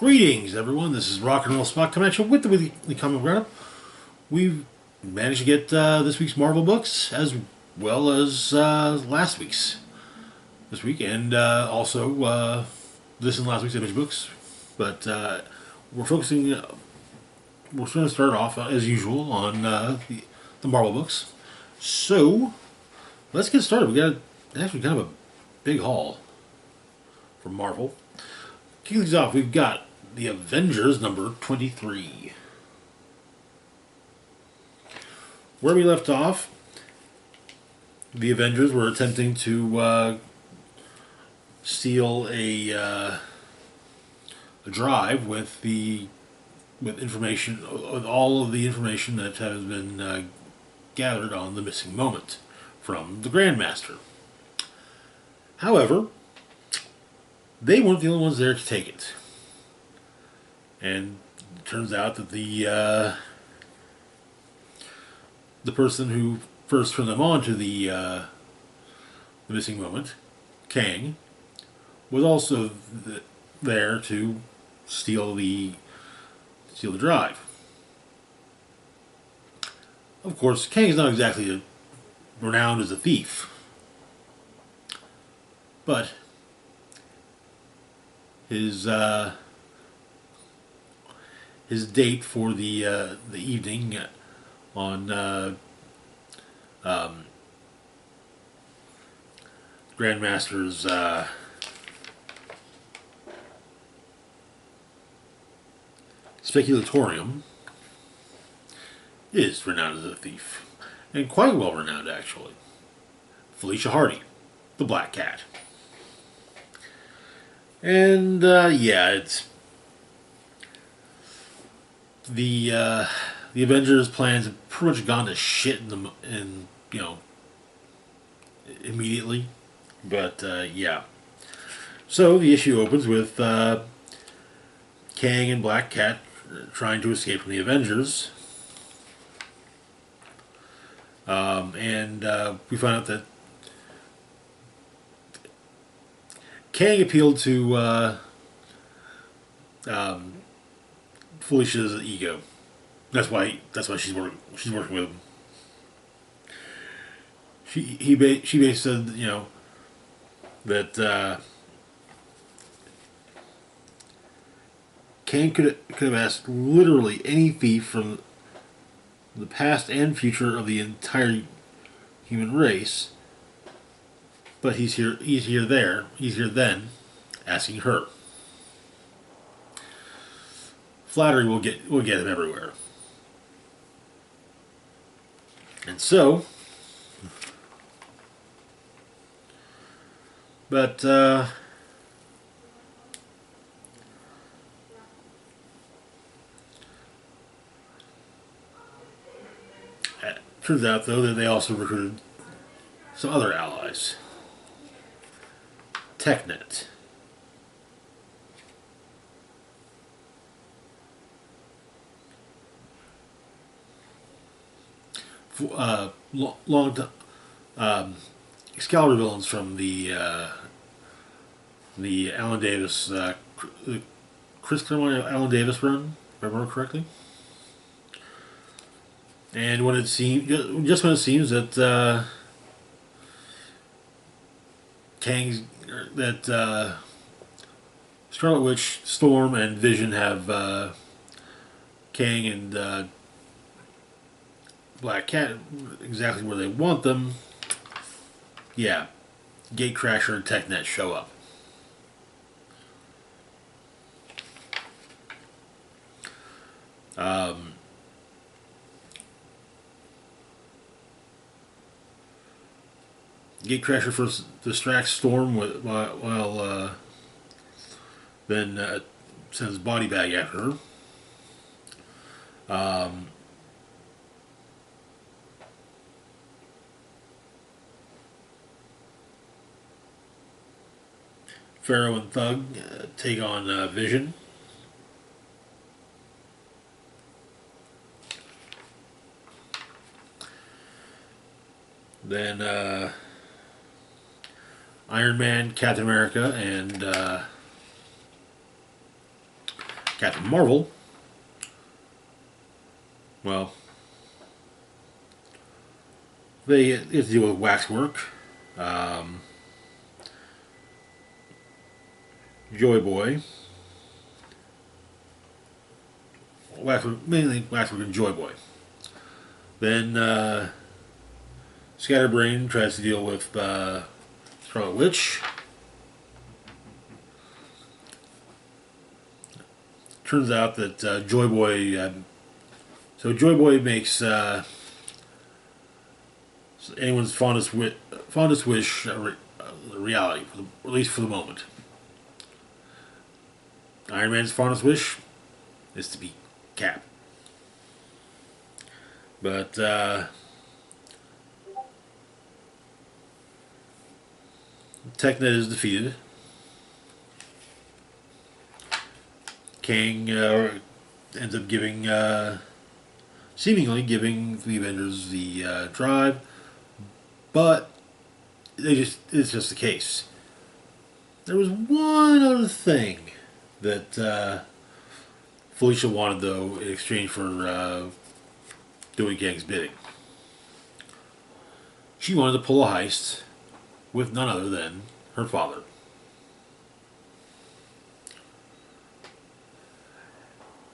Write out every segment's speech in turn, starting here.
Greetings, everyone. This is Rock and Roll Spot coming at you with the weekly comic roundup. We've managed to get this week's Marvel books as well as last week's this week, and also this and last week's Image books. But we're focusing. We're going to start off as usual on the Marvel books. So let's get started. We got actually kind of a big haul from Marvel. Kicking things off, we've got the Avengers number 23. Where we left off, the Avengers were attempting to steal a drive with information, with all of the information that has been gathered on the missing moment from the Grandmaster. However, they weren't the only ones there to take it. And it turns out that the person who first turned them on to the missing moment, Kang, was also there to steal the drive. Of course, Kang is not exactly renowned as a thief, but his date for the evening on Grandmaster's speculatorium is renowned as a thief, and quite well renowned actually. Felicia Hardy, the Black Cat. And yeah, it's the Avengers' plans have pretty much gone to shit immediately. But yeah, so the issue opens with Kang and Black Cat trying to escape from the Avengers, and we find out that Kang appealed to Felicia's ego. That's why she's working with him. She basically said, that Kang could have asked literally any thief from the past and future of the entire human race, but he's here then, asking her. Flattery will get him everywhere. And so, but it turns out though that they also recruited some other allies. TechNet. Long Excalibur villains from the Alan Davis, Chris Claremont Alan Davis run, if I remember correctly. And when it seems, just when it seems that Scarlet Witch, Storm, and Vision have Kang and Black Cat exactly where they want them, yeah, Gatecrasher and TechNet show up. Gatecrasher first distracts Storm while then sends his body bag after her. Pharaoh and Thug take on Vision. Then Iron Man, Captain America, and Captain Marvel, well, they have to deal with waxwork, um, Joy Boy, waxwork, mainly waxwork and Joy Boy. Then Scatterbrain tries to deal with Scarlet Witch. Turns out that Joy Boy, so Joy Boy makes anyone's fondest wish a reality, at least for the moment. Iron Man's fondest wish is to be Cap. But TechNet is defeated. Kang ends up giving, seemingly giving the Avengers the drive, but it's just the case. There was one other thing that Felicia wanted, though, in exchange for doing Kang's bidding. She wanted to pull a heist with none other than her father.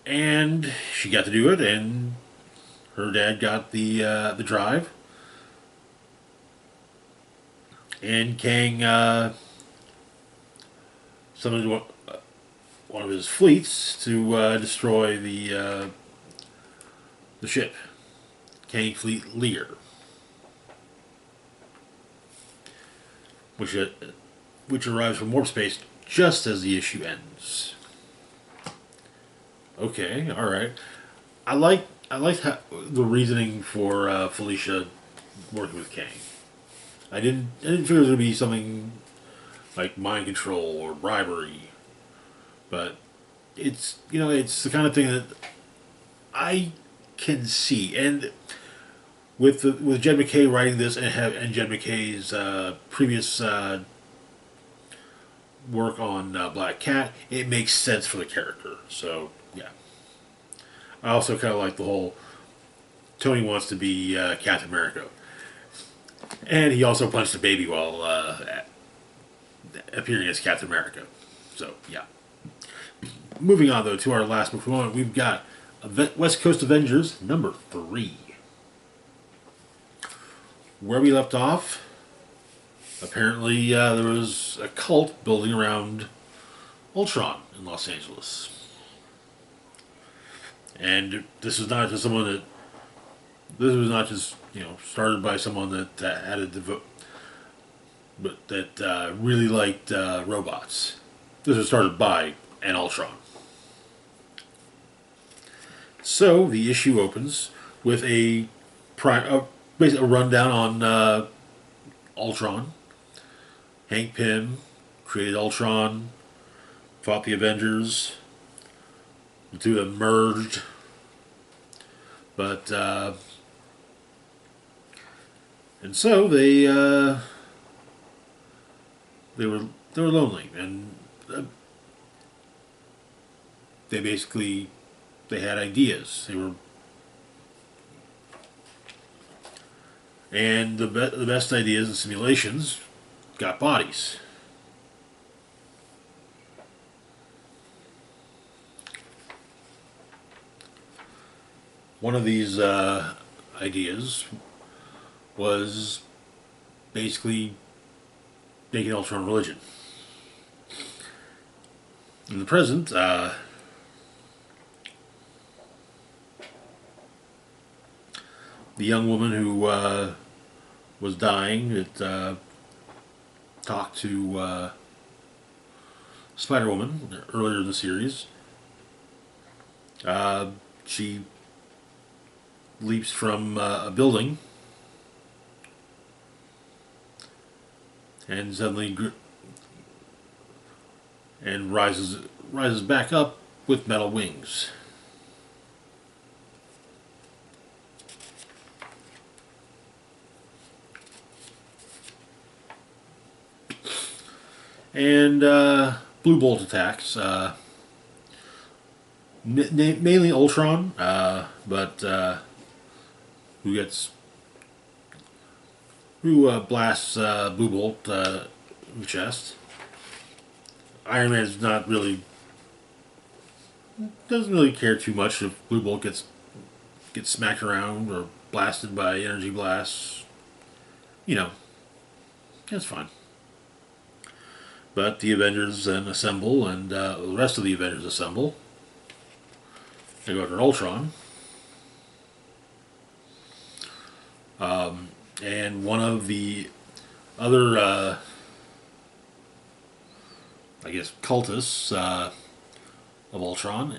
And she got to do it, and her dad got the drive. And Kang summoned one of his fleets to destroy the ship, Kang Fleet Lear, which arrives from warp space just as the issue ends. Okay, all right. I liked the reasoning for Felicia working with Kang. I didn't figure it was gonna be something like mind control or bribery, but it's it's the kind of thing that I can see. And with Jed MacKay writing this and Jed MacKay's previous work on Black Cat, it makes sense for the character. So yeah, I also kind of like the whole Tony wants to be Captain America, and he also punched a baby while appearing as Captain America. So yeah. Moving on though to our last book for the moment, we've got West Coast Avengers #3. Where we left off, apparently there was a cult building around Ultron in Los Angeles. And this was not just started by someone that had a but that really liked robots. This was started by an Ultron. So the issue opens with basically a rundown on Ultron. Hank Pym created Ultron, fought the Avengers. The two of them merged, but and so they were lonely, and they had ideas. And the best ideas and simulations got bodies. One of these ideas was basically making Ultron religion. In the present, the young woman who was dying that talked to Spider-Woman earlier in the series, she leaps from a building and suddenly rises back up with metal wings. And Blue Bolt attacks. mainly Ultron, but who gets who blasts Blue Bolt in the chest. Iron Man's not really doesn't really care too much if Blue Bolt gets smacked around or blasted by energy blasts. You know, that's fine. But the Avengers then assemble, and the rest of the Avengers assemble. They go to Ultron. And one of the other, I guess, cultists of Ultron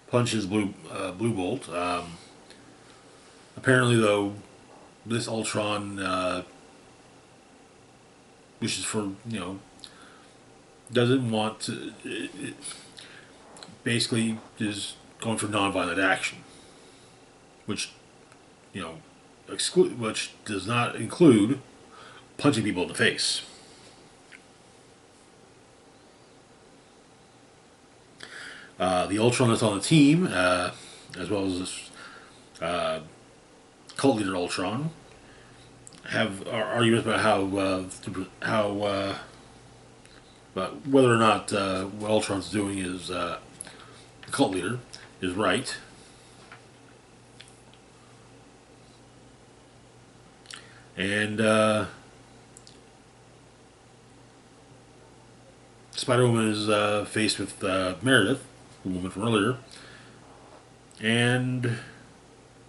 punches Blue Bolt. Apparently, though, this Ultron wishes for, doesn't want to. It basically is going for nonviolent action, which, which does not include punching people in the face. The Ultron that's on the team, as well as this cult leader Ultron, have arguments about about whether or not what Ultron's doing is the cult leader is right. And Spider-Woman is faced with Meredith, the woman from earlier, and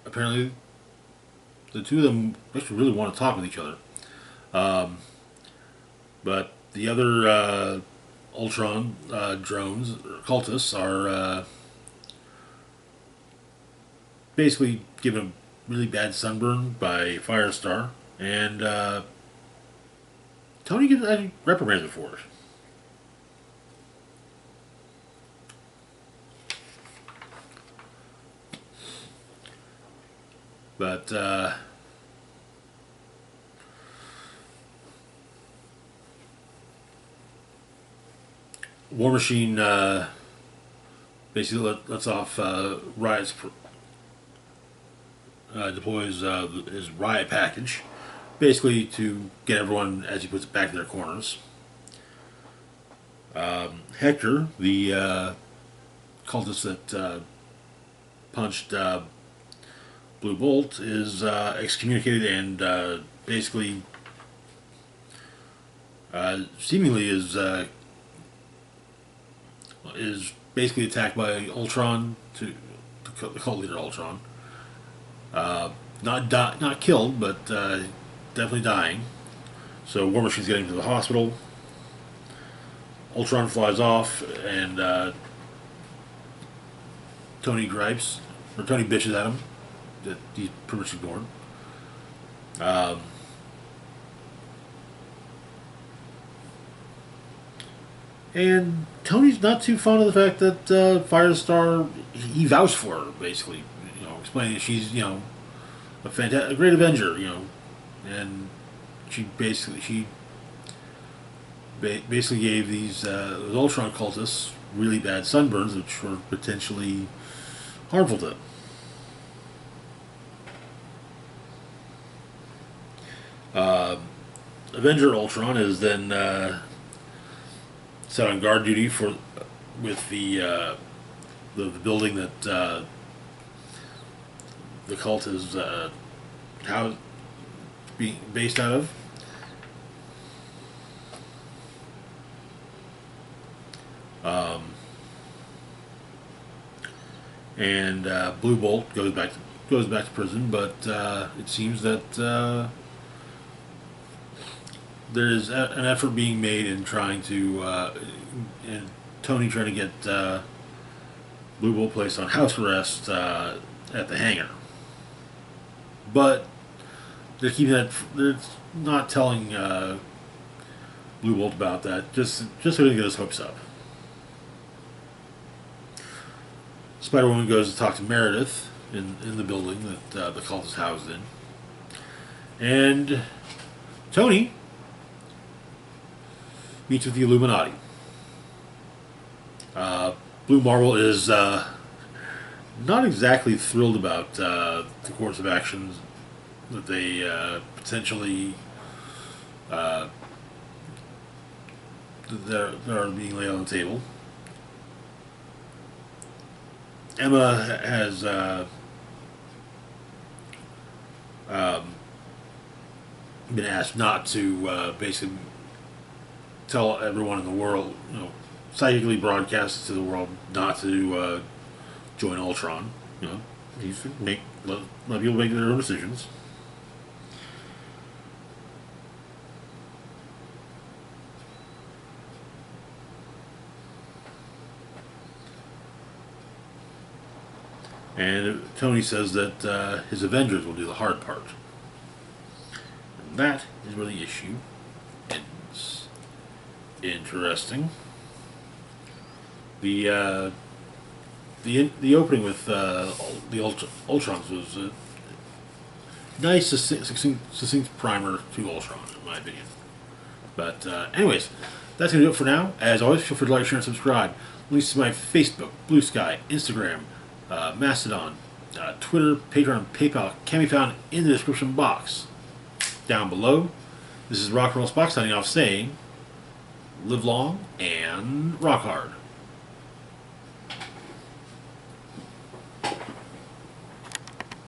apparently the two of them actually really want to talk with each other. But the other Ultron drones, or cultists, are basically given a really bad sunburn by Firestar, and Tony gets reprimanded for it. But War Machine basically lets off Riot's deploys his Riot package, basically to get everyone, as he puts it, back in their corners. Hector, the cultist that punched Blue Bolt, is excommunicated and basically, seemingly is basically attacked by Ultron, to the cult leader Ultron. Not killed, but definitely dying. So War Machine's getting to the hospital. Ultron flies off, and Tony bitches at him that he's pretty much ignored. And Tony's not too fond of the fact that Firestar, he vouched for her, basically, explaining that she's, a great Avenger, and she basically gave these Ultron cultists really bad sunburns, which were potentially harmful to them. Avenger Ultron is then set on guard duty with the building that the cult is being based out of. And Blue Bolt goes back to prison, but it seems that there is an effort being made in trying to, and Tony trying to get Blue Bolt placed on house arrest at the hangar. But they're keeping that. They're not telling Blue Bolt about that, just so he doesn't get his hopes up. Spider-Woman goes to talk to Meredith in the building that the cult is housed in, and Tony meets with the Illuminati. Blue Marble is not exactly thrilled about the course of actions that they potentially that are being laid on the table. Emma has been asked not to basically tell everyone in the world, psychically broadcast to the world not to join Ultron. You should let people make their own decisions. And Tony says that his Avengers will do the hard part. And that is where the issue ends. Interesting. The opening with the Ultrons was a nice, succinct primer to Ultron, in my opinion. But anyways, that's going to do it for now. As always, feel free to like, share, and subscribe. Links to my Facebook, Blue Sky, Instagram, Mastodon, Twitter, Patreon, PayPal can be found in the description box down below. This is Rock and Roll Spock signing off saying, live long and rock hard.